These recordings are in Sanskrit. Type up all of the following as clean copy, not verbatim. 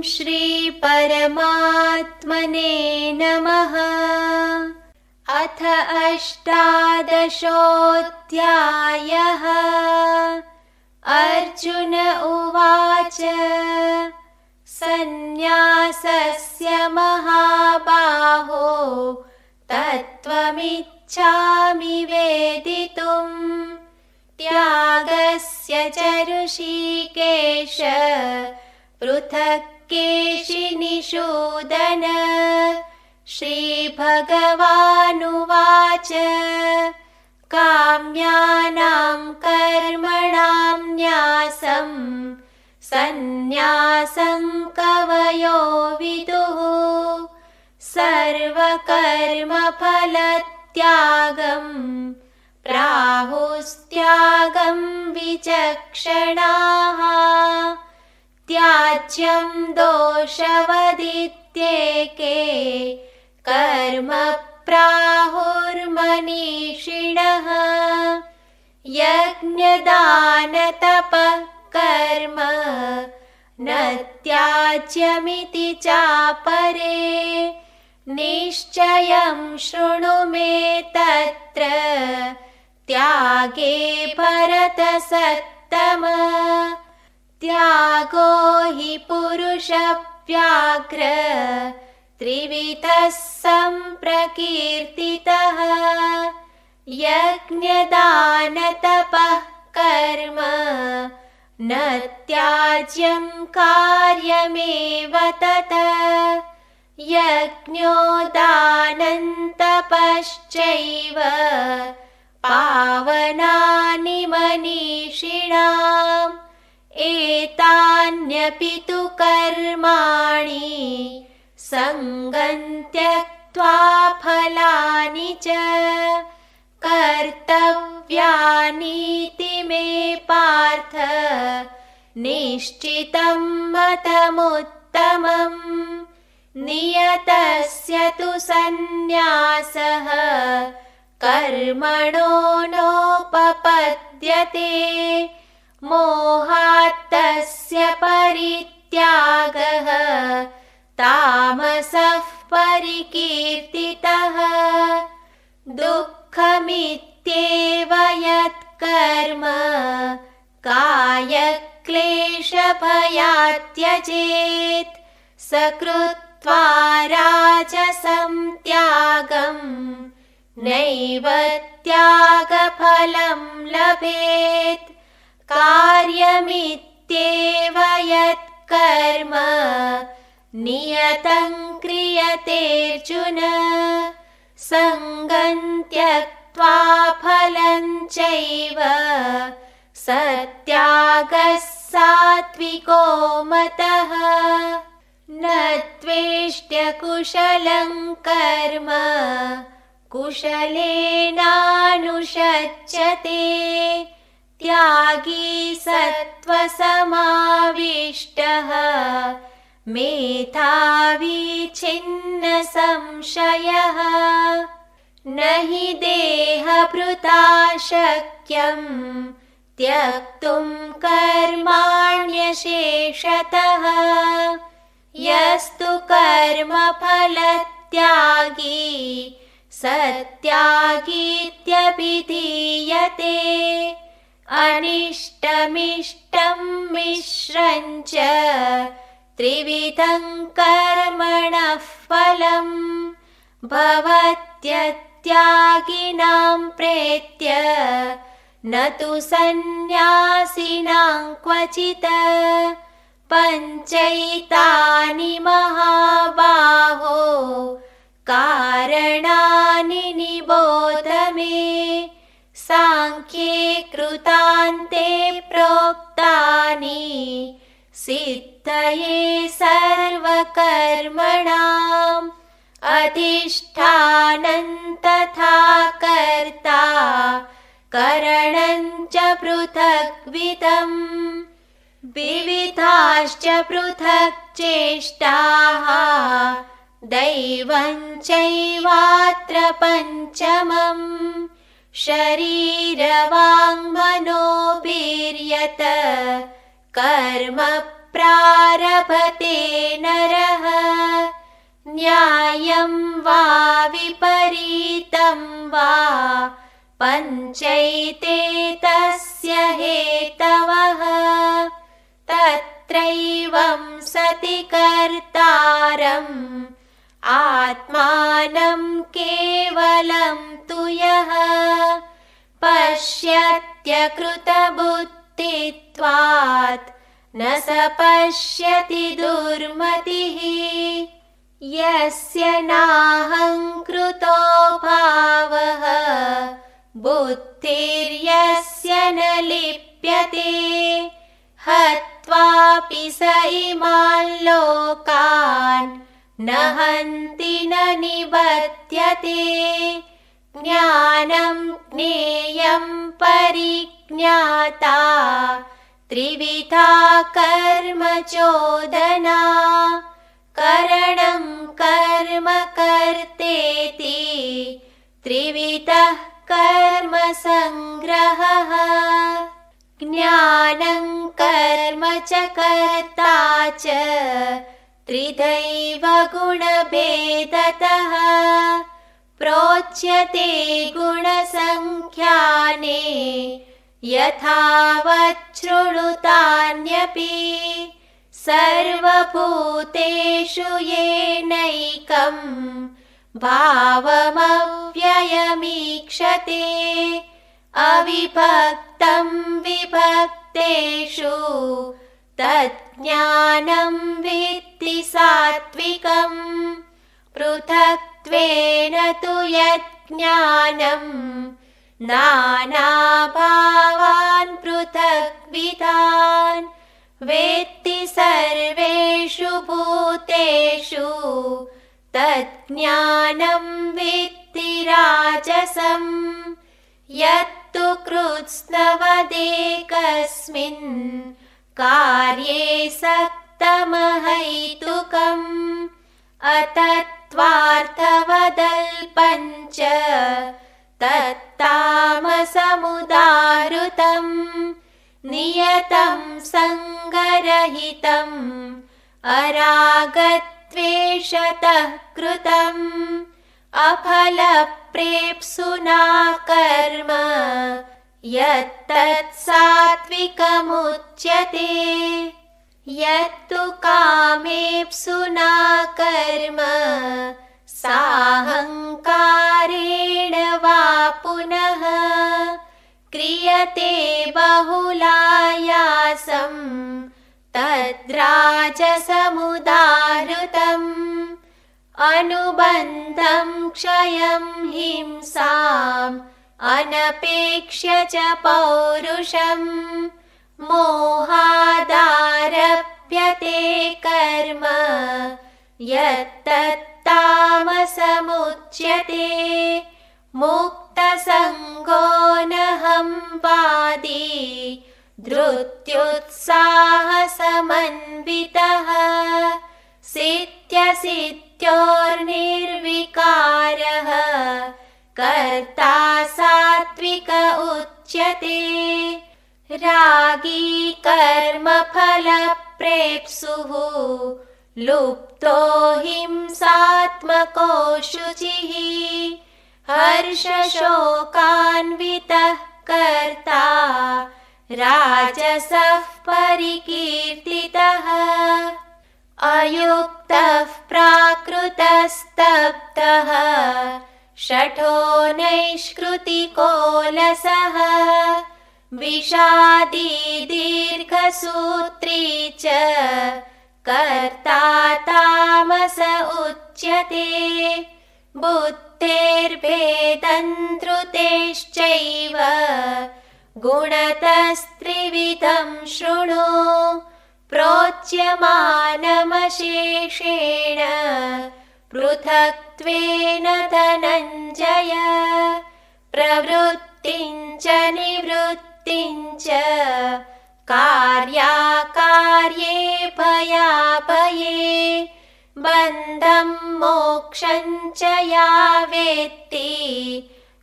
श्री परमात्मने नमः। अथ अष्टादशोऽध्यायः। अर्जुन उवाच सन्न्यासस्य महाबाहो तत्त्वमिच्छामि वेदितुम् त्यागस्य च ऋषिकेश पृथक् केशिनिषूदन। श्रीभगवानुवाच काम्यानां कर्मणां न्यासं सन्न्यासं कवयो विदुः सर्वकर्मफलत्यागं प्राहुस्त्यागं विचक्षणाः। त्याज्यं दोषवदित्येके कर्म प्राहुर्मनीषिणः। यज्ञदानतपः कर्म न त्याज्यमिति चापरे। निश्चयं शृणु मे तत्र त्यागे भरतसत्तम। त्यागो हि पुरुषव्याघ्र त्रिविधः सम्प्रकीर्तितः। यज्ञदानतपः कर्म न त्याज्यं कार्यमेव तत्। यज्ञो दानं तपश्चैव पावनानि मनीषिणाम्। एतान्यपि तु कर्माणि सङ्गं त्यक्त्वा फलानि च कर्तव्यानीति मे पार्थ निश्चितं मतमुत्तमम्। नियतस्य तु सन्न्यासः कर्मणो नोपपद्यते। मोहात्तस्य परित्यागः तामसः परिकीर्तितः। दुःखमित्येव यत्कर्म कायक्लेशभयात् त्यजेत् स कृत्वा राजसं त्यागं नैव त्यागफलं लभेत्। कार्यमित्येव यत्कर्म नियतं क्रियतेऽर्जुन सङ्गं त्यक्त्वा फलं चैव सत्यागः सात्विको मतः। न द्वेष्ट्य कुशलं कर्म कुशलेनानुषज्यते। त्यागी सत्त्वसमाविष्टः मेधावी छिन्न संशयः। न हि देहभृता शक्यं त्यक्तुं कर्माण्यशेषतः। यस्तु कर्मफलत्यागी सत्यागीत्यभिधीयते। अनिष्टमिष्टं मिश्रं च त्रिविधं कर्मणः फलम्। भवत्यत्यागिनां प्रेत्य न तु सन्न्यासिनां क्वचित्। पञ्चैतानि महाबाहो कारणानि निबोध मे। सांख्ये कृतान्ते प्रोक्तानि सिद्धये सर्वकर्मणाम्। अधिष्ठानं तथा कर्ता करणं च पृथग्विधम्। विविधाश्च पृथक् चेष्टाः दैवं चैवात्र पञ्चमम्। शरीरवाङ्मनोभिर्यत् कर्म प्रारभते नरः न्यायं वा विपरीतं वा पञ्चैते तस्य हेतवः तत्रैवं सति कर्तारम् आत्मानं केवलं तु यः पश्यत्यकृतबुद्धित्वात् न स पश्यति दुर्मतिः यस्य नाहङ्कृतो भावः बुद्धिर्यस्य न लिप्यते हत्वापि स इमान् लोकान् न हन्ति न निबध्यते ज्ञानं ज्ञेयं परिज्ञाता त्रिविधा कर्म चोदना करणं कर्म कर्तेति त्रिविधः कर्म संग्रहः ज्ञानं कर्म च कर्ता च त्रिधैव गुणभेदतः प्रोच्यते गुणसङ्ख्याने यथावच्छृणुतान्यपि सर्वभूतेषु येनैकं भावमव्ययमीक्षते अविभक्तं विभक्तेषु तज्ज्ञानं विद्धि सात्विकम् पृथक्त्वेन तु यज्ज्ञानं नानाभावान् पृथग्विधान् वेत्ति सर्वेषु भूतेषु तज्ज्ञानं विद्धि राजसम् यत्तु कृत्स्नवदेकस्मिन् कार्ये सक्तमहैतुकम् अतत्त्वार्थवदल्पञ्च तत्तामसमुदाहृतम् नियतं सङ्गरहितम् अरागद्वेषतः कृतम् अफलप्रेप्सुना कर्म यत्तत् सात्विकमुच्यते यत्तु कामेप्सुना कर्म साहङ्कारेण वा पुनः क्रियते बहुलायासं तद्राजसमुदाहृतम् अनुबन्धं क्षयं हिंसाम् अनपेक्ष्य च पौरुषम् मोहादारभ्यते कर्म यत्तत्तामसमुच्यते मुक्तसङ्गो नहं वादी धृत्युत्साहसमन्वितः सिद्ध्यसिद्ध्योर्निर्विकारः कर्ता सात्विक उच्यते रागी कर्मफलप्रेप्सुः लुप्तो हिंसात्मको शुचिः हर्षशोकान्वितः कर्ता राजसः परिकीर्तितः अयुक्तः प्राकृतस्तब्धः शठो नैष्कृतिकोलसः विषादी दीर्घसूत्री च कर्ता तामस उच्यते बुद्धेर्भेदं धृतेश्चैव गुणतस्त्रिविधं शृणु प्रोच्यमानमशेषेण पृथक्त्वेन धनञ्जय प्रवृत्तिं च निवृत्तिं च कार्याकार्ये भयाभये बन्धं मोक्षं च या वेत्ति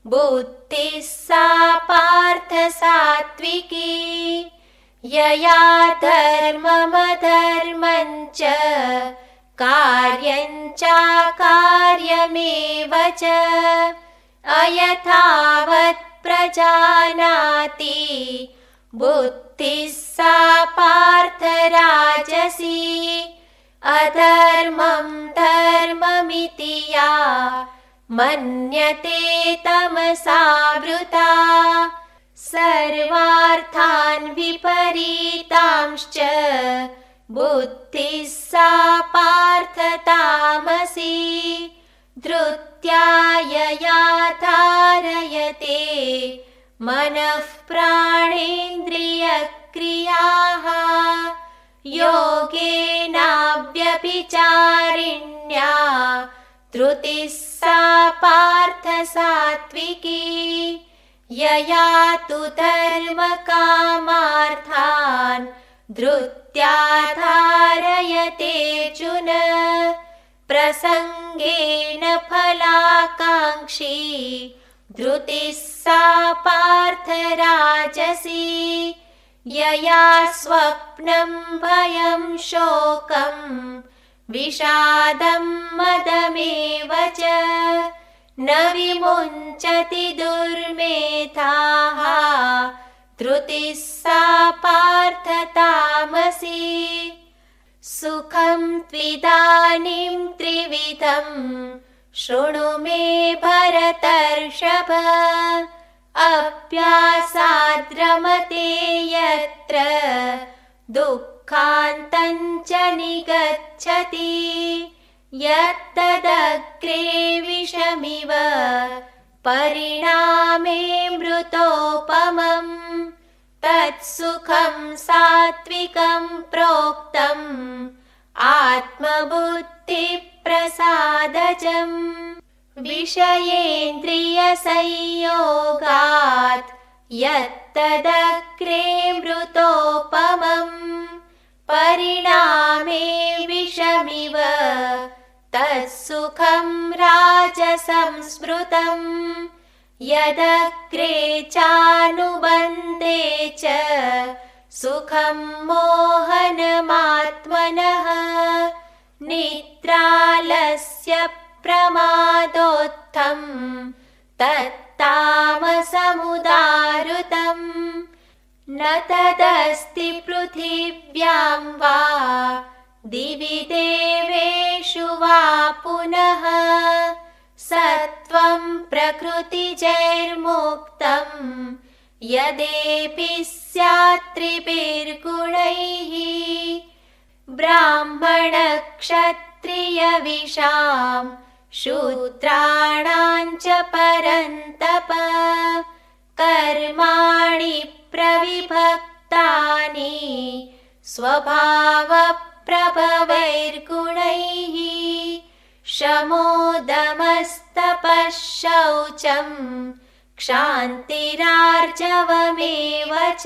बुद्धिः सा पार्थ सात्विकी यया धर्ममधर्मं च कार्यं चाकार्यमेव च अयथावत् प्रजानाति बुद्धिः सा पार्थ राजसी अधर्मं धर्ममिति या मन्यते तमसावृता सर्वार्थान् विपरीतांश्च बुद्धिः सा पार्थ तामसी धृत्या यया धारयते मनः प्राणेन्द्रियक्रियाः योगेनाव्यभिचारिण्या धृतिः सा पार्थ सात्विकी यया तु धर्मकामार्थान् धृत्या धारयतेऽर्जुन प्रसङ्गेन फलाकाङ्क्षी धृतिः सा पार्थ राजसी यया स्वप्नं भयं शोकं विषादं मदमेव च न विमुञ्चति दुर्मेधाः धृतिः सा पार्थ तामसी सुखं त्विदानीं त्रिविधं शृणु मे भरतर्षभ अभ्यासाद्रमते यत्र दुःखान्तं च निगच्छति यत्तदग्रे विषमिव परिणामे मृतोपमम् तत्सुखं सात्विकं प्रोक्तम् आत्मबुद्धिप्रसादजम् विषयेन्द्रियसंयोगात् यत्तदग्रे मृतोपमम् परिणामे विषमिव तत्सुखं राजसंस्मृतम् यदग्रे चानुबन्धे च सुखं मोहनमात्मनः निद्रालस्य प्रमादोत्थं तत्तामसमुदाहृतम् न तदस्ति पृथिव्यां वा दिवि देवेषु वा पुनः सत्वं प्रकृतिजैर्मुक्तं यदेपि स्यात् त्रिभिर्गुणैः ब्राह्मणक्षत्रियविषां शूद्राणां च परन्तप कर्माणि प्रविभक्तानि स्वभावप्रभवैर्गुणैः शमोदमस्तपः शौचं क्षान्तिरार्जवमेव च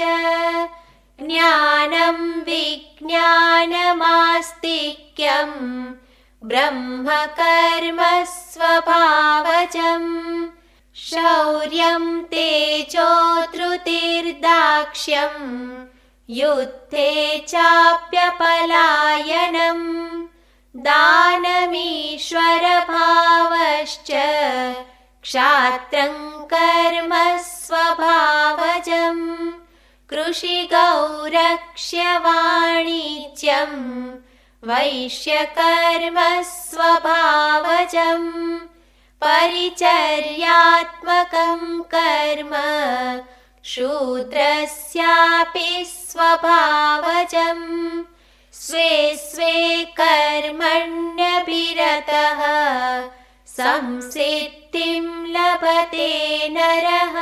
ज्ञानं विज्ञानमास्तिक्यं ब्रह्मकर्म स्वभावजम् शौर्यं तेजो धृतिर्दाक्ष्यं युद्धे चाप्यपलायनम् दानमीश्वरभावश्च क्षात्रं कर्म स्वभावजम् कृषिगौरक्ष्यवाणिज्यं वैश्यकर्म स्वभावजम् परिचर्यात्मकं कर्म शूद्रस्यापि स्वभावजम् स्वे स्वे कर्मण्यभिरतः संसिद्धिं लभते नरः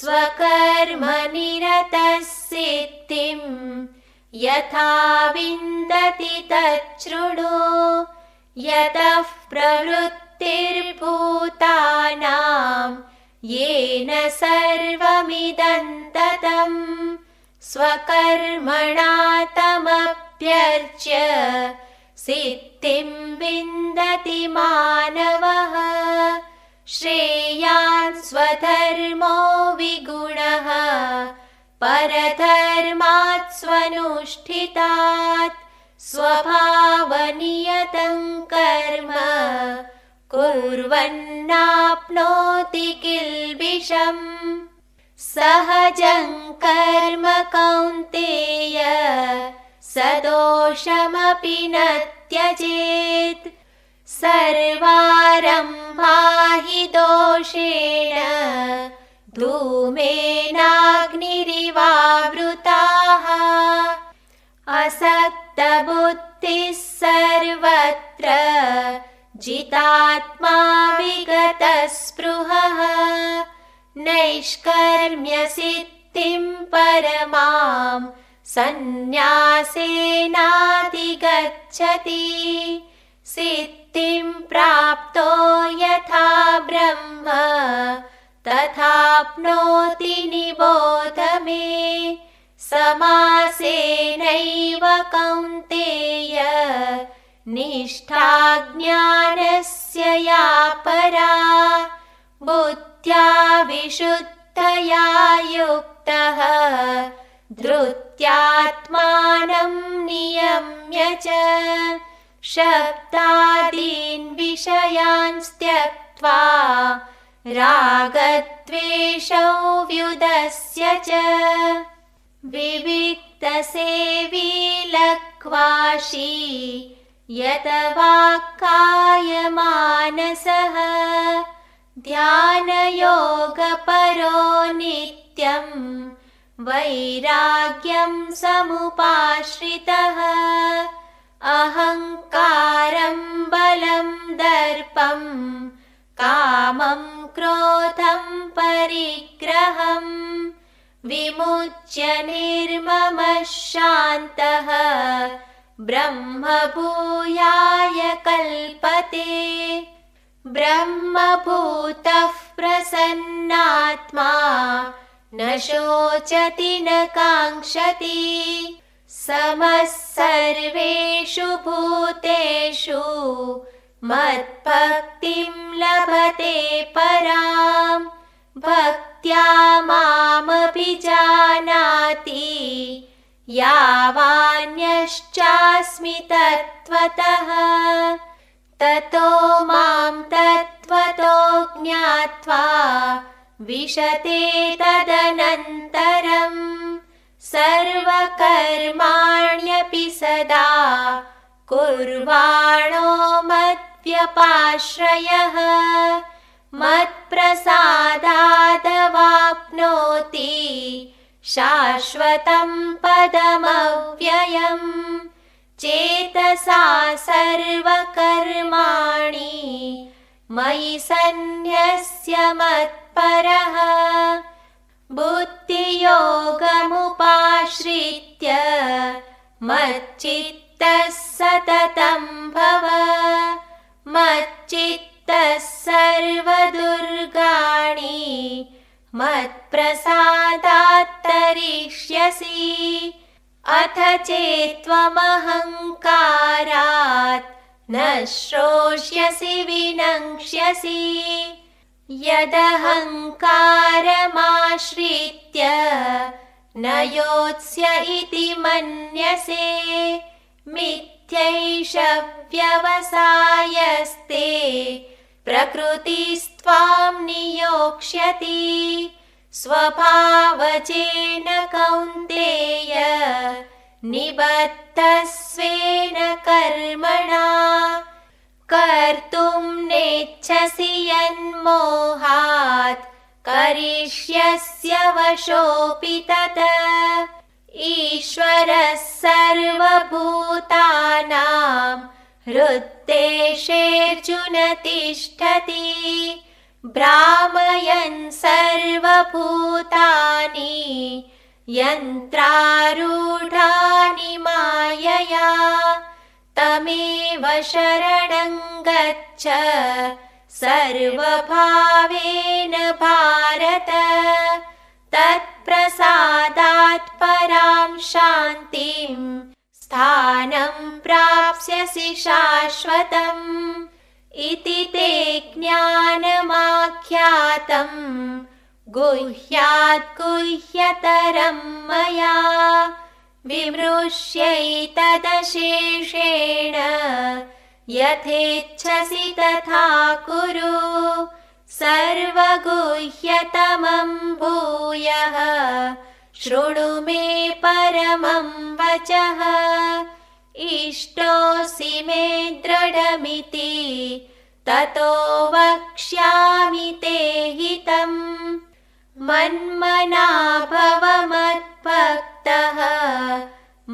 स्वकर्मनिरतः सिद्धिं यथा विन्दति तच्छृणु यतः प्रवृत्तिर्भूतानां येन सर्वमिदं ततं स्वकर्मणा तमभ्यर्च्य सिद्धिं विन्दति मानवः श्रेयान् स्वधर्मो विगुणः परधर्मात् स्यात् स्वनुष्ठितात् स्वभावनियतं कर्म कुर्वन्नाप्नोति किल्बिषम् सहजं कर्म कौन्तेय सदोषमपि न त्यजेत् सर्वारम्भा हि दोषेण धूमेनाग्निरिवावृताः असक्तबुद्धिः सर्वत्र जितात्मा विगतस्पृहः नैष्कर्म्यसिद्धिं परमां सन्न्यासेनाधिगच्छति सिद्धिं प्राप्तो यथा ब्रह्म तथाप्नोति निबोध मे समासेनैव कौन्तेय निष्ठा ज्ञानस्य या परा बुद्ध्या विशुद्धया युक्तः धृत्यात्मानं नियम्य च शब्दादीन् विषयान् त्यक्त्वा रागद्वेषौ व्युदस्य च विविक्तसेवी लक्वाशी यत वाक्कायमानसः ध्यानयोगपरो नित्यं वैराग्यं समुपाश्रितः अहङ्कारं बलं दर्पं कामं क्रोधं परिग्रहं विमुच्य निर्ममः शान्तः ब्रह्मभूयाय कल्पते ब्रह्मभूतः प्रसन्नात्मा न शोचति न काङ्क्षति समः सर्वेषु भूतेषु मद्भक्तिं लभते पराम् भक्त्या मामभिजानाति यावान्यश्चास्मि तत्त्वतः ततो मां तत्त्वतो ज्ञात्वा विशते तदनन्तरम् सर्वकर्माण्यपि सदा कुर्वाणो मद्व्यपाश्रयः मत्प्रसादादवाप्नोति शाश्वतं पदमव्ययम् चेतसा सर्वकर्माणि मयि सन्न्यस्य मत्परः बुद्धियोगमुपाश्रित्य मच्चित्तः सततं भव मच्चित्तः सर्वदुर्गाणि मत्प्रसादात् तरिष्यसि अथ चेत्त्वमहङ्कारात् न श्रोष्यसि विनङ्क्ष्यसि यदहङ्कारमाश्रित्य न योत्स्य इति मन्यसे मिथ्यैष व्यवसायस्ते प्रकृतिस्त्वां नियोक्ष्यति स्वभावजेन कौन्तेय निबद्धस्वेन कर्मणा कर्तुं नेच्छसि यन्मोहात् करिष्यस्य वशोऽपि तत् ईश्वरः सर्वभूतानां हृद्देशेऽर्जुन तिष्ठति भ्रामयन् सर्वभूतानि यन्त्रारूढानि मायया तमेव शरणं गच्छ सर्वभावेन भारत तत्प्रसादात् परां शान्तिं स्थानं प्राप्स्यसि शाश्वतम् इति ते ज्ञानमाख्यातं गुह्यात् गुह्यतरं मया विमृश्यैतदशेषेण यथेच्छसि तथा कुरु सर्वगुह्यतमं भूयः शृणु मे परमं वचः इष्टोऽसि मे दृढमिति ततो वक्ष्यामि ते हितम् मन्मना भव मद्भक्तः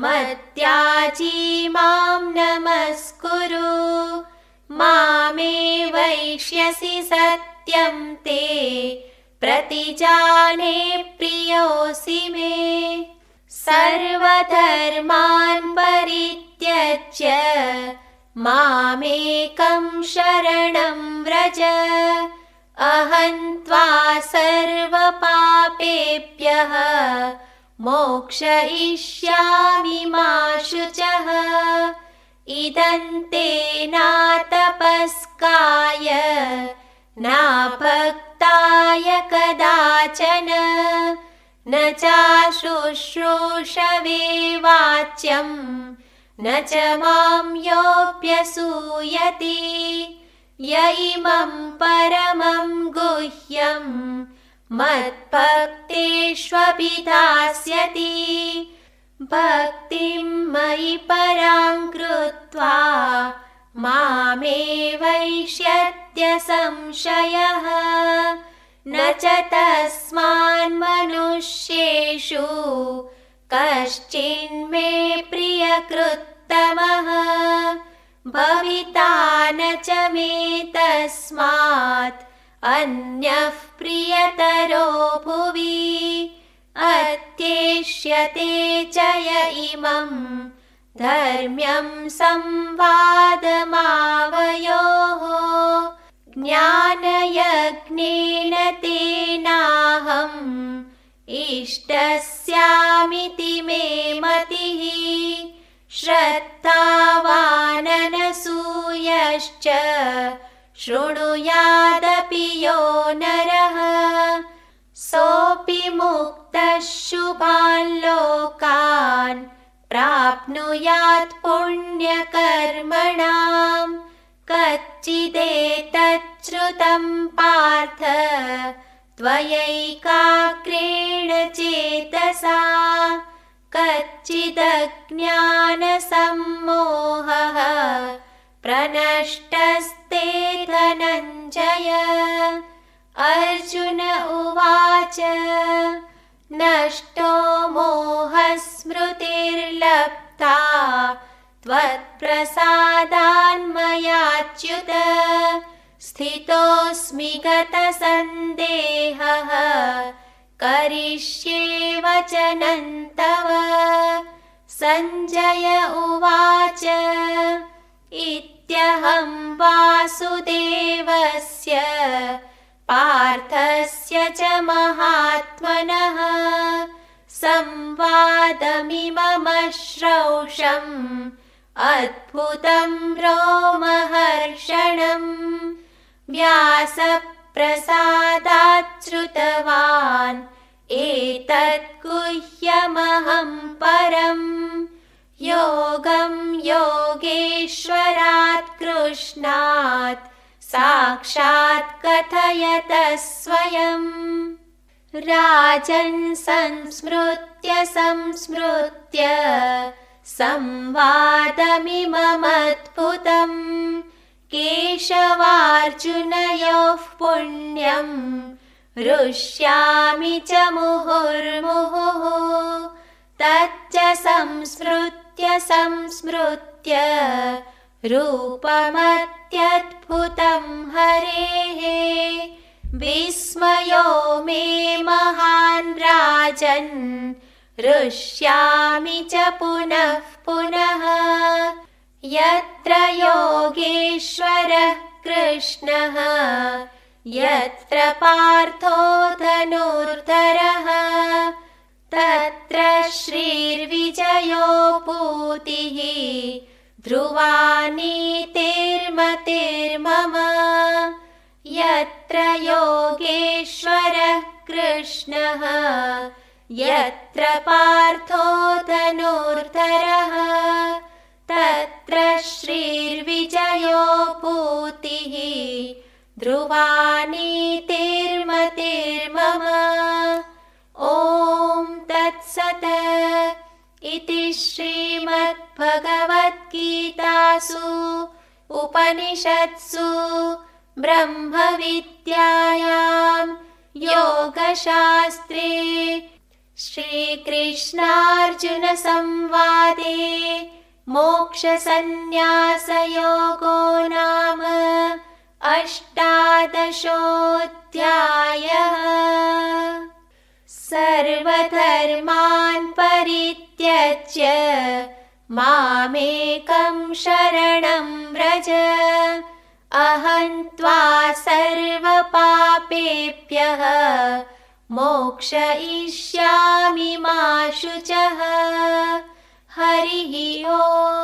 मद्याजी मां नमस्कुरु मामे वैष्यसि सत्यं ते प्रतिजाने प्रियोऽसि मे सर्वधर्मान् परित्यज्य मामेकं शरणं व्रज अहं त्वा सर्वपापेभ्यः मोक्षयिष्यामि मा शुचः इदं ते न तपस्काय न भक्ताय कदाचन न चाशुश्रूषवे वाच्यं न च मां योऽभ्यसूयति य इमं परमं गुह्यं मद्भक्तेष्वभिधास्यति भक्तिं मयि परां कृत्वा मामे वैष्यत्य संशयः न च तस्मान्मनुष्येषु कश्चिन्मे प्रियकृत्तमः भविता न च मे तस्मात् अन्यः प्रियतरो भुवि अत्येष्यते च य इमं धर्म्यं संवादमावयोः ज्ञानयज्ञेन तेनाहम् इष्टस्यामिति मे मतिः श्रद्धावाननसूयश्च शृणुयादपि यो नरः सोऽपि मुक्तः शुभान् लोकान् प्राप्नुयात् पुण्यकर्मणां कच्चिदेतच्छ्रुतं पार्थ त्वयैकाग्रेण चेतसा कच्चिदज्ञानसम्मोहः प्रनष्टस्ते धनञ्जय अर्जुन उवाच नष्टो मोहस्मृतिर्लब्धा त्वत्प्रसादान्मयाच्युत स्थितोऽस्मि गतसन्देहः करिष्ये वचनं तव सञ्जय उवाच इत्यहं वासुदेवस्य पार्थस्य च महात्मनः संवादमिममश्रौषम् अद्भुतं रोमहर्षणम् व्यासप्रसादात् श्रुतवान् एतत् गुह्यमहं परम् योगं योगेश्वरात् कृष्णात् साक्षात् कथयत स्वयं राजन् संस्मृत्य संवादमिममद्भुतम् केशवार्जुनयोः पुण्यं हृष्यामि च मुहुर्मुहुः तच्च संस्मृत्य रूपमत्यद्भुतं हरेः विस्मयो मे महान् राजन् हृष्यामि च पुनः पुनः यत्र योगेश्वरः कृष्णः यत्र पार्थो धनुर्धरः तत्र श्रीर्विजयो भूतिः ध्रुवा नीतिर्मतिर्मम यत्र योगेश्वरः कृष्णः यत्र पार्थो धनुर्धरः मातरः तत्र श्रीर्विजयो पूतिः ध्रुवा नीतिर्मतिर्मम। ॐ तत्सत्। इति श्रीमद्भगवद्गीतासु उपनिषत्सु ब्रह्मविद्यायां योगशास्त्रे श्रीकृष्णार्जुनसंवादे मोक्षसंन्यासयोगो नाम अष्टादशोऽध्यायः। सर्वधर्मान् परित्यज्य मामेकं शरणं व्रज अहं त्वा सर्वपापेभ्यः मोक्षयिष्यामि मा शुचः। हरिः ओम्।